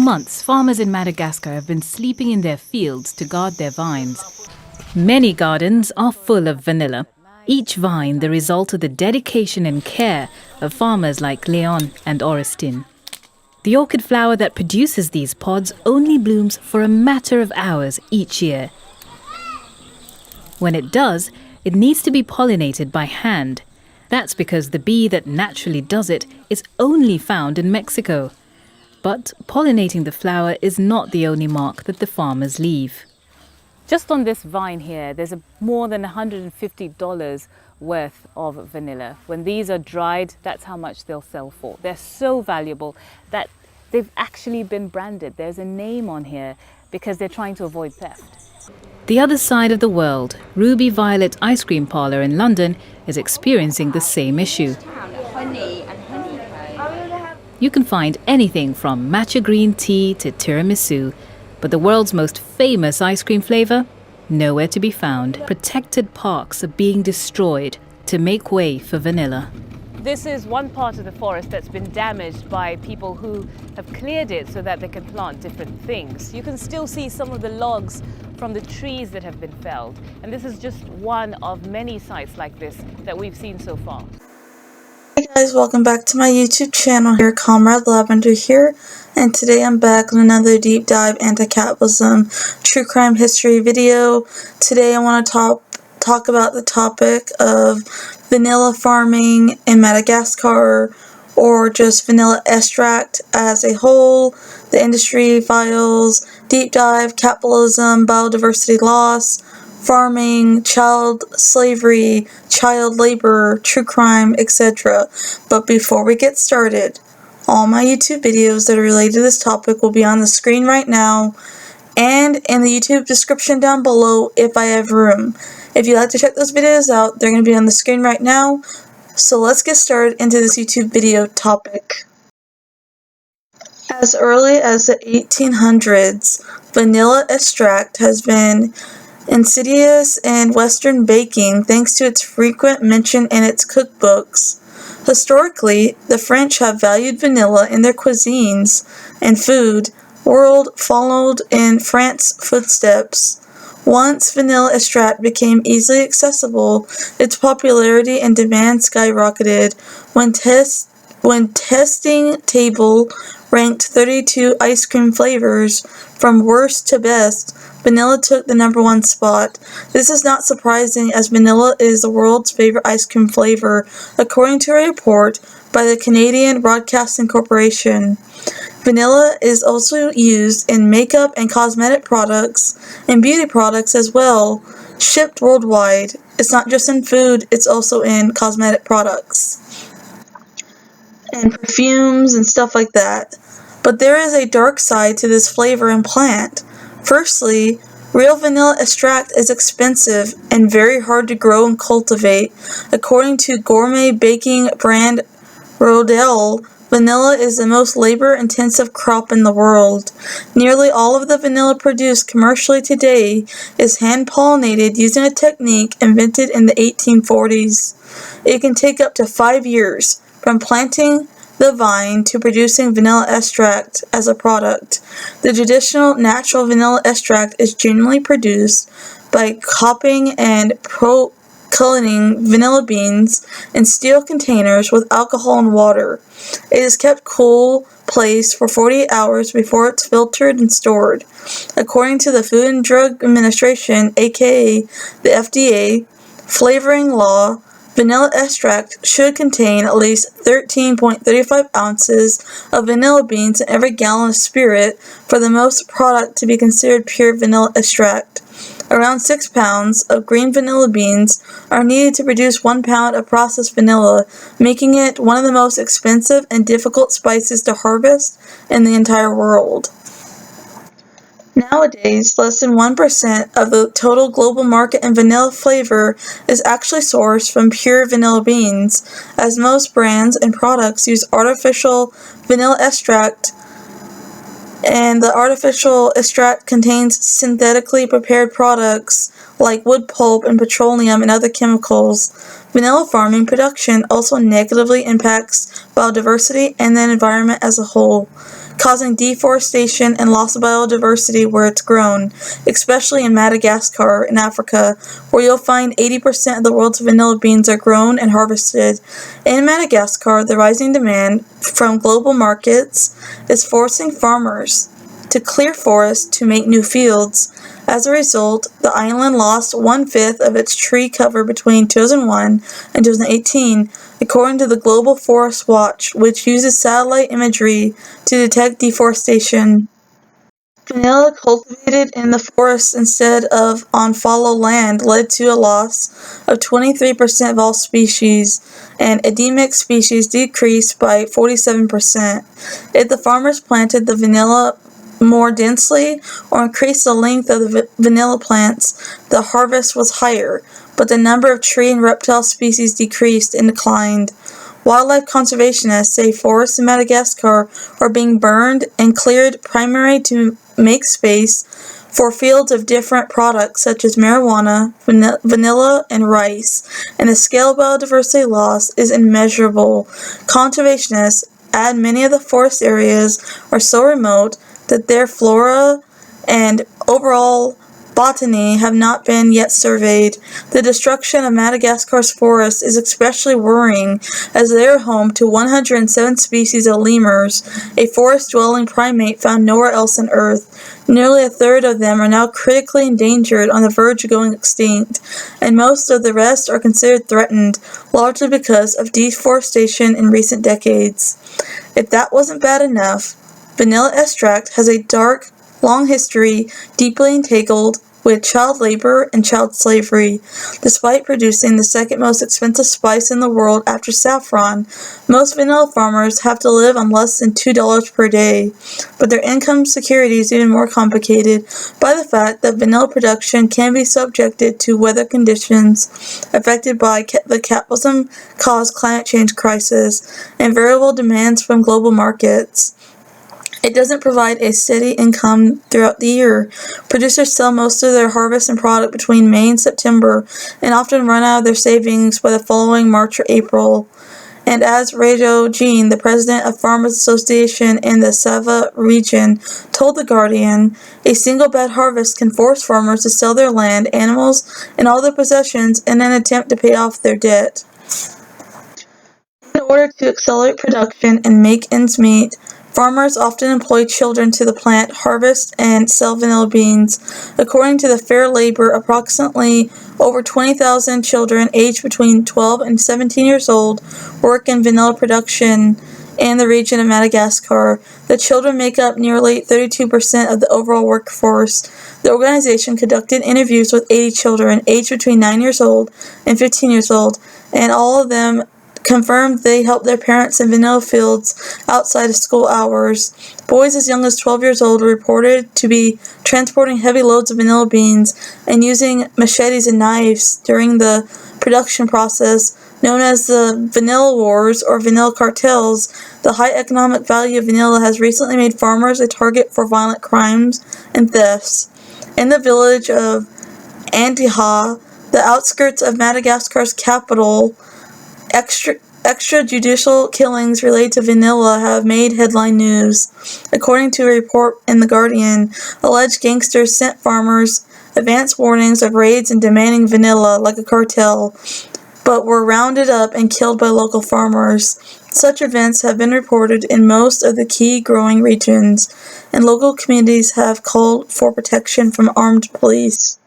months, farmers in Madagascar have been sleeping in their fields to guard their vines. Many gardens are full of vanilla, each vine the result of the dedication and care of farmers like Leon and Orestine. The orchid flower that produces these pods only blooms for a matter of hours each year. When it does, it needs to be pollinated by hand. That's because the bee that naturally does it is only found in Mexico. But pollinating the flower is not the only mark that the farmers leave. Just on this vine here, there's more than $150 worth of vanilla. When these are dried, that's how much they'll sell for. They're so valuable that they've actually been branded. There's a name on here because they're trying to avoid theft. The other side of the world, Ruby Violet Ice Cream Parlour in London is experiencing the same issue. You can find anything from matcha green tea to tiramisu, but the world's most famous ice cream flavour? Nowhere to be found. Protected parks are being destroyed to make way for vanilla. This is one part of the forest that's been damaged by people who have cleared it so that they can plant different things. You can still see some of the logs from the trees that have been felled. And this is just one of many sites like this that we've seen so far. Hey guys, welcome back to my YouTube channel. Here, Comrade Lavender here, and today I'm back with another deep dive anti-capitalism true crime history video. Today I want to talk about the topic of vanilla farming in Madagascar, or just vanilla extract as a whole, the industry files, deep dive, capitalism, biodiversity loss, farming, child slavery, child labor, true crime, etc. But before we get started, all my YouTube videos that are related to this topic will be on the screen right now and in the YouTube description down below if I have room. If you'd like to check those videos out, they're going to be on the screen right now. So let's get started into this YouTube video topic. As early as the 1800s, vanilla extract has been insidious in Western baking thanks to its frequent mention in its cookbooks. Historically, the French have valued vanilla in their cuisines and food. World followed in France's footsteps. Once vanilla extract became easily accessible, its popularity and demand skyrocketed. When testing table ranked 32 ice cream flavors from worst to best, vanilla took the #1 spot. This is not surprising, as vanilla is the world's favorite ice cream flavor, according to a report by the Canadian Broadcasting Corporation. Vanilla is also used in makeup and cosmetic products and beauty products as well, shipped worldwide. It's not just in food, it's also in cosmetic products and perfumes and stuff like that. But there is a dark side to this flavor and plant. Firstly, real vanilla extract is expensive and very hard to grow and cultivate. According to gourmet baking brand Rodelle, vanilla is the most labor-intensive crop in the world. Nearly all of the vanilla produced commercially today is hand-pollinated using a technique invented in the 1840s. It can take up to 5 years from planting the vine to producing vanilla extract as a product. The traditional natural vanilla extract is generally produced by copping and culling vanilla beans in steel containers with alcohol and water. It is kept cool place for 48 hours before it's filtered and stored. According to the Food and Drug Administration, aka the FDA, flavoring law, vanilla extract should contain at least 13.35 ounces of vanilla beans in every gallon of spirit for the most product to be considered pure vanilla extract. Around 6 pounds of green vanilla beans are needed to produce 1 pound of processed vanilla, making it one of the most expensive and difficult spices to harvest in the entire world. Nowadays, less than 1% of the total global market in vanilla flavor is actually sourced from pure vanilla beans, as most brands and products use artificial vanilla extract, and the artificial extract contains synthetically prepared products like wood pulp and petroleum and other chemicals. Vanilla farming production also negatively impacts biodiversity and the environment as a whole. causing deforestation and loss of biodiversity where it's grown, especially in Madagascar in Africa, where you'll find 80% of the world's vanilla beans are grown and harvested. In Madagascar, the rising demand from global markets is forcing farmers to clear forests to make new fields. As a result, the island lost 1/5 of its tree cover between 2001 and 2018, according to the Global Forest Watch, which uses satellite imagery to detect deforestation. Vanilla cultivated in the forests instead of on fallow land led to a loss of 23% of all species, and endemic species decreased by 47%. If the farmers planted the vanilla more densely or increased the length of the vanilla plants, the harvest was higher, but the number of tree and reptile species decreased and declined. Wildlife conservationists say forests in Madagascar are being burned and cleared primarily to make space for fields of different products such as marijuana, vanilla, and rice, and the scale of biodiversity loss is immeasurable. Conservationists add many of the forest areas are so remote that their flora and overall botany have not been yet surveyed. The destruction of Madagascar's forests is especially worrying as they are home to 107 species of lemurs, a forest-dwelling primate found nowhere else on Earth. Nearly a third of them are now critically endangered on the verge of going extinct, and most of the rest are considered threatened, largely because of deforestation in recent decades. If that wasn't bad enough, vanilla extract has a dark, long history deeply entangled with child labor and child slavery. Despite producing the second most expensive spice in the world after saffron, most vanilla farmers have to live on less than $2 per day. But their income security is even more complicated by the fact that vanilla production can be subjected to weather conditions affected by the capitalism-caused climate change crisis and variable demands from global markets. It doesn't provide a steady income throughout the year. Producers sell most of their harvest and product between May and September and often run out of their savings by the following March or April. And as Rodelle, the president of Farmers Association in the Sava region, told The Guardian, a single bad harvest can force farmers to sell their land, animals, and all their possessions in an attempt to pay off their debt. In order to accelerate production and make ends meet, farmers often employ children to the plant, harvest, and sell vanilla beans. According to the Fair Labor, approximately over 20,000 children aged between 12 and 17 years old work in vanilla production in the region of Madagascar. The children make up nearly 32% of the overall workforce. The organization conducted interviews with 80 children aged between 9 years old and 15 years old, and all of them confirmed they helped their parents in vanilla fields outside of school hours. Boys as young as 12 years old were reported to be transporting heavy loads of vanilla beans and using machetes and knives during the production process, known as the vanilla wars or vanilla cartels. The high economic value of vanilla has recently made farmers a target for violent crimes and thefts. In the village of Andiha, the outskirts of Madagascar's capital, extrajudicial killings related to vanilla have made headline news. According to a report in The Guardian, alleged gangsters sent farmers advance warnings of raids and demanding vanilla like a cartel, but were rounded up and killed by local farmers. Such events have been reported in most of the key growing regions, and local communities have called for protection from armed police.